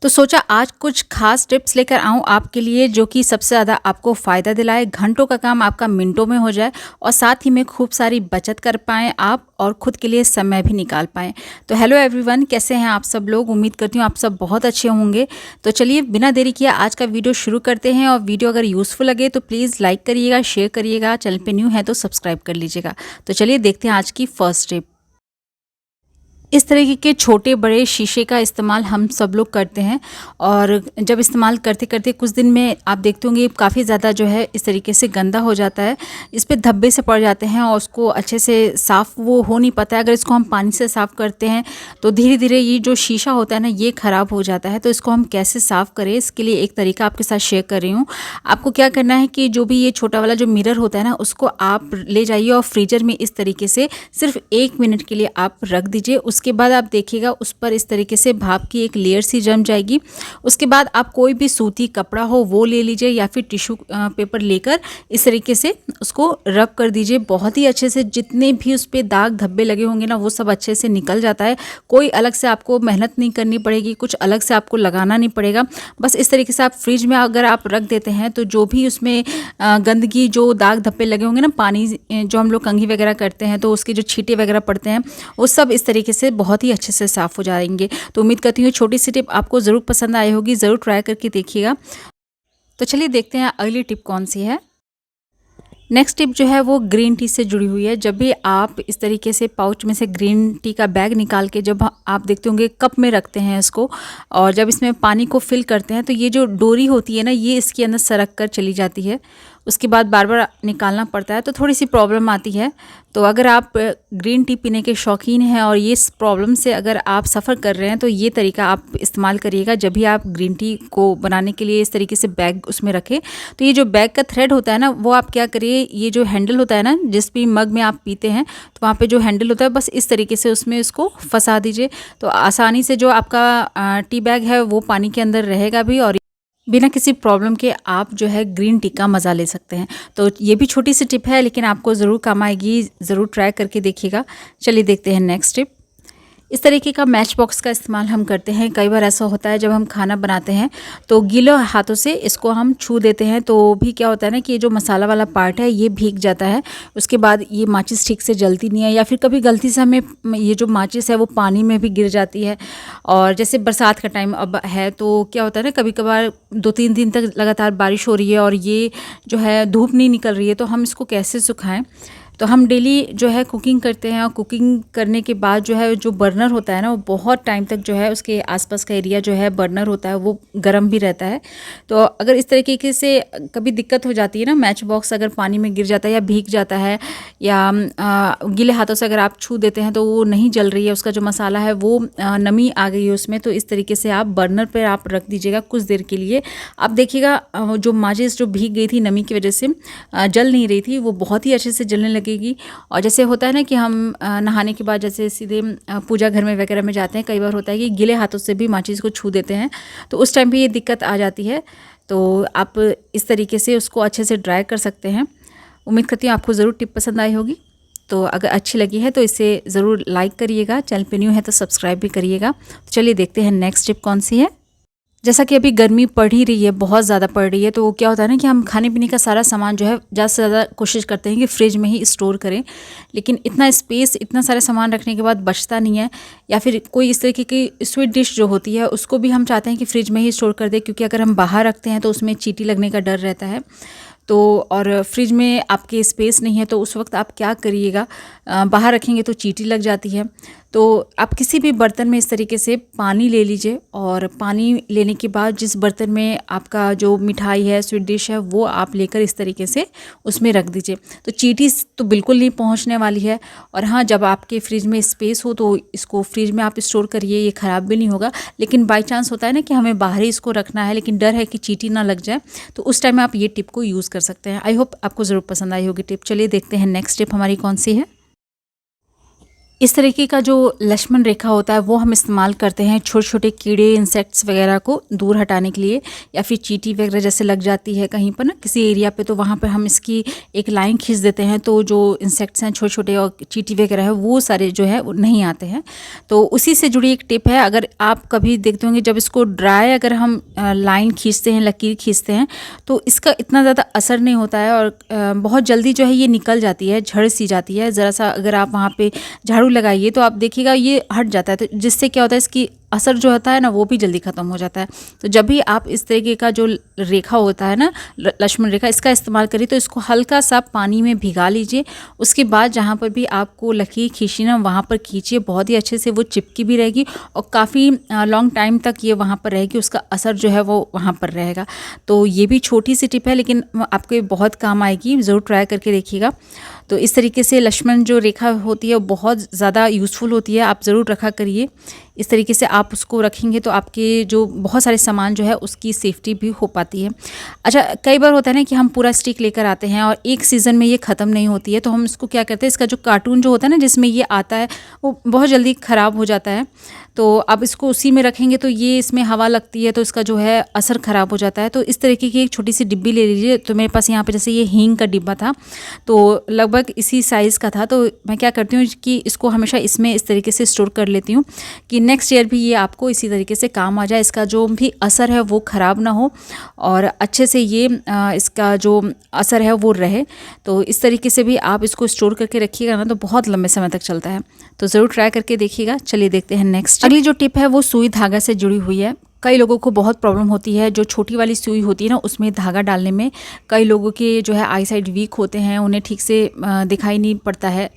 तो सोचा आज कुछ खास टिप्स लेकर आऊँ आपके लिए जो कि सबसे ज़्यादा आपको फ़ायदा दिलाए, घंटों का काम आपका मिनटों में हो जाए और साथ ही में खूब सारी बचत कर पाएँ आप और खुद के लिए समय भी निकाल पाएँ। तो हेलो एवरीवन, कैसे हैं आप सब लोग? उम्मीद करती हूँ आप सब बहुत अच्छे होंगे। तो चलिए बिना देरी किए आज का वीडियो शुरू करते हैं और वीडियो अगर यूज़फुल लगे तो प्लीज़ लाइक करिएगा, शेयर करिएगा, चैनल पे न्यू है तो सब्सक्राइब कर लीजिएगा। तो चलिए देखते हैं आज की फर्स्ट टिप। इस तरीके के छोटे बड़े शीशे का इस्तेमाल हम सब लोग करते हैं और जब इस्तेमाल करते करते कुछ दिन में आप देखते होंगे काफ़ी ज़्यादा जो है इस तरीके से गंदा हो जाता है, इस पे धब्बे से पड़ जाते हैं और उसको अच्छे से साफ़ वो हो नहीं पाता है। अगर इसको हम पानी से साफ़ करते हैं तो धीरे धीरे ये जो शीशा होता है ना ये ख़राब हो जाता है। तो इसको हम कैसे साफ़ करें, इसके लिए एक तरीका आपके साथ शेयर कर रही हूँ। आपको क्या करना है कि जो भी ये छोटा वाला जो मिरर होता है ना उसको आप ले जाइए और फ्रीजर में इस तरीके से सिर्फ 1 मिनट के लिए आप रख दीजिए। उसके बाद आप देखिएगा उस पर इस तरीके से भाप की एक लेयर सी जम जाएगी। उसके बाद आप कोई भी सूती कपड़ा हो वो ले लीजिए या फिर टिश्यू पेपर लेकर इस तरीके से उसको रब कर दीजिए बहुत ही अच्छे से। जितने भी उस पर दाग धब्बे लगे होंगे ना वो सब अच्छे से निकल जाता है। कोई अलग से आपको मेहनत नहीं करनी पड़ेगी, कुछ अलग से आपको लगाना नहीं पड़ेगा। बस इस तरीके से आप फ्रिज में अगर आप रख देते हैं तो जो भी उसमें गंदगी जो दाग धब्बे लगे होंगे ना, पानी जो हम लोग कंघी वगैरह करते हैं तो उसके जो छींटे वगैरह पड़ते हैं वो सब इस तरीके से बहुत ही अच्छे से साफ़ हो जाएंगे। तो उम्मीद करती हूँ छोटी सी टिप आपको ज़रूर पसंद आई होगी, ज़रूर ट्राई करके देखिएगा। तो चलिए देखते हैं अगली टिप कौन सी है। नेक्स्ट टिप जो है वो ग्रीन टी से जुड़ी हुई है। जब भी आप इस तरीके से पाउच में से ग्रीन टी का बैग निकाल के जब आप देखते होंगे कप में रखते हैं इसको और जब इसमें पानी को फिल करते हैं तो ये जो डोरी होती है ना ये इसके अंदर सरक कर चली जाती है। उसके बाद बार बार निकालना पड़ता है तो थोड़ी सी प्रॉब्लम आती है। तो अगर आप ग्रीन टी पीने के शौकीन हैं और ये इस प्रॉब्लम से अगर आप सफ़र कर रहे हैं तो ये तरीका आप इस्तेमाल करिएगा। जब भी आप ग्रीन टी को बनाने के लिए इस तरीके से बैग उसमें रखें तो ये जो बैग का थ्रेड होता है ना वो आप क्या करिए, ये जो हैंडल होता है ना जिस भी मग में आप पीते हैं तो वहाँ पे जो हैंडल होता है बस इस तरीके से उसमें इसको फंसा दीजिए। तो आसानी से जो आपका टी बैग है वो पानी के अंदर रहेगा भी और बिना किसी प्रॉब्लम के आप जो है ग्रीन टी का मज़ा ले सकते हैं। तो ये भी छोटी सी टिप है लेकिन आपको ज़रूर काम आएगी, ज़रूर ट्राई करके देखिएगा। चलिए देखते हैं नेक्स्ट टिप। इस तरीके का मैच बॉक्स का इस्तेमाल हम करते हैं। कई बार ऐसा होता है जब हम खाना बनाते हैं तो गीले हाथों से इसको हम छू देते हैं तो भी क्या होता है ना कि ये जो मसाला वाला पार्ट है ये भीग जाता है। उसके बाद ये माचिस ठीक से जलती नहीं है या फिर कभी गलती से हमें ये जो माचिस है वो पानी में भी गिर जाती है। और जैसे बरसात का टाइम अब है तो क्या होता है ना कभी कभार 2-3 दिन तक लगातार बारिश हो रही है और ये जो है धूप नहीं निकल रही है तो हम इसको कैसे सुखाएं। तो हम डेली जो है कुकिंग करते हैं और कुकिंग करने के बाद जो है जो बर्नर होता है ना वो बहुत टाइम तक जो है उसके आसपास का एरिया जो है बर्नर होता है वो गर्म भी रहता है। तो अगर इस तरीके से कभी दिक्कत हो जाती है ना, मैच बॉक्स अगर पानी में गिर जाता है या भीग जाता है या गीले हाथों से अगर आप छू देते हैं तो वो नहीं जल रही है, उसका जो मसाला है वो नमी आ गई है उसमें, तो इस तरीके से आप बर्नर पर आप रख दीजिएगा कुछ देर के लिए। आप देखिएगा जो माचिस जो भीग गई थी नमी की वजह से जल नहीं रही थी वो बहुत ही अच्छे से जलने लगेगी। और जैसे होता है ना कि हम नहाने के बाद जैसे सीधे पूजा घर में वगैरह में जाते हैं, कई बार होता है कि गीले हाथों से भी माचिस को छू देते हैं तो उस टाइम भी ये दिक्कत आ जाती है। तो आप इस तरीके से उसको अच्छे से ड्राई कर सकते हैं। उम्मीद करती हूँ आपको ज़रूर टिप पसंद आई होगी। तो अगर अच्छी लगी है तो इसे ज़रूर लाइक करिएगा, चैनल पे न्यू है तो सब्सक्राइब भी करिएगा। तो चलिए देखते हैं नेक्स्ट टिप कौन सी है। जैसा कि अभी गर्मी पड़ ही रही है, बहुत ज़्यादा पड़ रही है, तो क्या होता है ना कि हम खाने पीने का सारा सामान जो है ज़्यादा से ज़्यादा कोशिश करते हैं कि फ्रिज में ही स्टोर करें। लेकिन इतना स्पेस इतना सारा सामान रखने के बाद बचता नहीं है। या फिर कोई इस तरीके की स्वीट डिश जो होती है उसको भी हम चाहते हैं कि फ्रिज में ही स्टोर कर दें, क्योंकि अगर हम बाहर रखते हैं तो उसमें चींटी लगने का डर रहता है। तो और फ्रिज में आपके स्पेस नहीं है तो उस वक्त आप क्या करिएगा, बाहर रखेंगे तो चींटी लग जाती है। तो आप किसी भी बर्तन में इस तरीके से पानी ले लीजिए और पानी लेने के बाद जिस बर्तन में आपका जो मिठाई है, स्वीट डिश है, वो आप लेकर इस तरीके से उसमें रख दीजिए। तो चींटी तो बिल्कुल नहीं पहुंचने वाली है। और हाँ, जब आपके फ्रिज में स्पेस हो तो इसको फ्रिज में आप स्टोर करिए, ये ख़राब भी नहीं होगा। लेकिन बाई चांस होता है ना कि हमें बाहर ही इसको रखना है लेकिन डर है कि चींटी ना लग जाए, तो उस टाइम आप ये टिप को यूज़ कर सकते हैं। आई होप आपको ज़रूर पसंद आई होगी टिप। चलिए देखते हैं नेक्स्ट टिप हमारी कौन सी है। इस तरीके का जो लक्ष्मण रेखा होता है वो हम इस्तेमाल करते हैं छोटे छोटे कीड़े इंसेक्ट्स वगैरह को दूर हटाने के लिए, या फिर चींटी वगैरह जैसे लग जाती है कहीं पर ना किसी एरिया पे, तो वहाँ पर हम इसकी एक लाइन खींच देते हैं, तो जो इंसेक्ट्स हैं छोटे छोटे और चींटी वगैरह है वो सारे जो है वो नहीं आते हैं। तो उसी से जुड़ी एक टिप है, अगर आप कभी देखते होंगे जब इसको ड्राई अगर हम लाइन खींचते हैं, लकीर खींचते हैं, तो इसका इतना ज़्यादा असर नहीं होता है और बहुत जल्दी जो है ये निकल जाती है, झड़ सी जाती है। ज़रा सा अगर आप वहाँ पे झाड़ू लगाइए तो आप देखिएगा ये हट जाता है, तो जिससे क्या होता है इसकी असर जो होता है ना वो भी जल्दी ख़त्म हो जाता है। तो जब भी आप इस तरीके का जो रेखा होता है ना लक्ष्मण रेखा, इसका इस्तेमाल करिए तो इसको हल्का सा पानी में भिगा लीजिए। उसके बाद जहाँ पर भी आपको लकीर खींची ना वहाँ पर खींचिए, बहुत ही अच्छे से वो चिपकी भी रहेगी और काफ़ी लॉन्ग टाइम तक ये वहाँ पर रहेगी, उसका असर जो है वो वहाँ पर रहेगा। तो ये भी छोटी सी टिप है लेकिन आपके बहुत काम आएगी, ज़रूर ट्राई करके देखिएगा। तो इस तरीके से लक्ष्मण जो रेखा होती है वो बहुत ज़्यादा यूज़फुल होती है, आप ज़रूर रखा करिए। इस तरीके से आप उसको रखेंगे तो आपके जो बहुत सारे सामान जो है उसकी सेफ्टी भी हो पाती है। अच्छा, कई बार होता है ना कि हम पूरा स्टिक लेकर आते हैं और एक सीज़न में ये ख़त्म नहीं होती है, तो हम इसको क्या करते हैं, इसका जो कार्टून जो होता है ना जिसमें ये आता है वो बहुत जल्दी ख़राब हो जाता है। तो अब इसको उसी में रखेंगे तो ये इसमें हवा लगती है तो इसका जो है असर ख़राब हो जाता है। तो इस तरीके की एक छोटी सी डिब्बी ले लीजिए। तो मेरे पास यहाँ पे जैसे ये हींग का डिब्बा था तो लगभग इसी साइज़ का था, तो मैं क्या करती हूँ कि इसको हमेशा इसमें इस तरीके से स्टोर कर लेती हूँ कि नेक्स्ट ईयर भी ये आपको इसी तरीके से काम आ जाए, इसका जो भी असर है वो ख़राब ना हो और अच्छे से ये इसका जो असर है वो रहे। तो इस तरीके से भी आप इसको स्टोर करके रखिएगा ना तो बहुत लंबे समय तक चलता है, तो ज़रूर ट्राई करके देखिएगा। चलिए देखते हैं नेक्स्ट। अगली जो टिप है वो सुई धागा से जुड़ी हुई है। कई लोगों को बहुत प्रॉब्लम होती है, जो छोटी वाली सुई होती है ना उसमें धागा डालने में। कई लोगों के जो है आई साइड वीक होते हैं, उन्हें ठीक से दिखाई नहीं पड़ता है,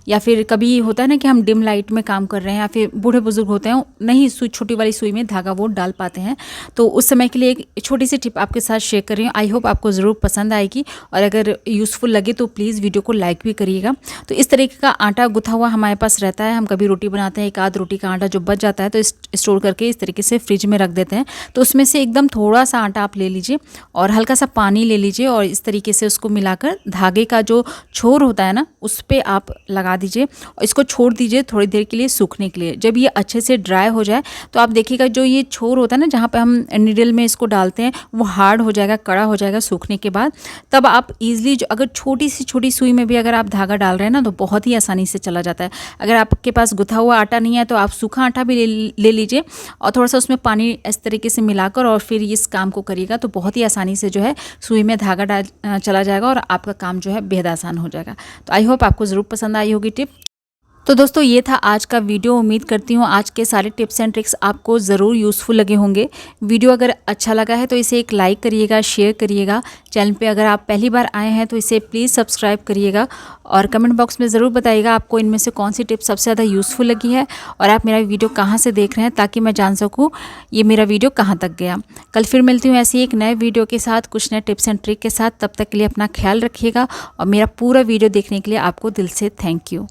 या फिर कभी होता है ना कि हम डिम लाइट में काम कर रहे हैं, या फिर बूढ़े बुजुर्ग होते हैं नहीं सुई छोटी वाली सुई में धागा वो डाल पाते हैं। तो उस समय के लिए एक छोटी सी टिप आपके साथ शेयर कर रही हूँ। आई होप आपको ज़रूर पसंद आएगी और अगर यूज़फुल लगे तो प्लीज़ वीडियो को लाइक भी करिएगा। तो इस तरीके का आटा गुथा हुआ हमारे पास रहता है, हम कभी रोटी बनाते हैं, एक आध रोटी का आटा जो बच जाता है तो स्टोर करके इस तरीके से फ्रिज में रख देते हैं। तो उसमें से एकदम थोड़ा सा आटा आप ले लीजिए और हल्का सा पानी ले लीजिए और इस तरीके से उसको मिलाकर धागे का जो छोर होता है ना उस पर आप लगा दीजिए और इसको छोड़ दीजिए थोड़ी देर के लिए सूखने के लिए। जब ये अच्छे से ड्राई हो जाए तो आप देखिएगा जो ये छोर होता है ना जहाँ पे हम नीडल में इसको डालते हैं वो हार्ड हो जाएगा, कड़ा हो जाएगा सूखने के बाद। तब आप ईजिली जो अगर छोटी सी छोटी सुई में भी अगर आप धागा डाल रहे हैं ना तो बहुत ही आसानी से चला जाता है। अगर आपके पास गुथा हुआ आटा नहीं है तो आप सूखा आटा भी ले लीजिए और थोड़ा सा उसमें पानी इस तरीके से मिलाकर और फिर इस काम को करिएगा तो बहुत ही आसानी से जो है सुई में धागा चला जाएगा और आपका काम जो है बेहद आसान हो जाएगा। तो आई होप आपको ज़रूर पसंद आई होगी टिप। तो दोस्तों ये था आज का वीडियो। उम्मीद करती हूँ आज के सारे टिप्स एंड ट्रिक्स आपको ज़रूर यूज़फुल लगे होंगे। वीडियो अगर अच्छा लगा है तो इसे एक लाइक करिएगा, शेयर करिएगा। चैनल पे अगर आप पहली बार आए हैं तो इसे प्लीज़ सब्सक्राइब करिएगा और कमेंट बॉक्स में ज़रूर बताइएगा आपको इनमें से कौन सी टिप सबसे ज़्यादा यूज़फुल लगी है और आप मेरा वीडियो कहाँ से देख रहे हैं ताकि मैं जान सकूँ ये मेरा वीडियो कहाँ तक गया। कल फिर मिलती हूँ ऐसी एक नए वीडियो के साथ, कुछ नए टिप्स एंड ट्रिक के साथ। तब तक के लिए अपना ख्याल रखिएगा और मेरा पूरा वीडियो देखने के लिए आपको दिल से थैंक यू।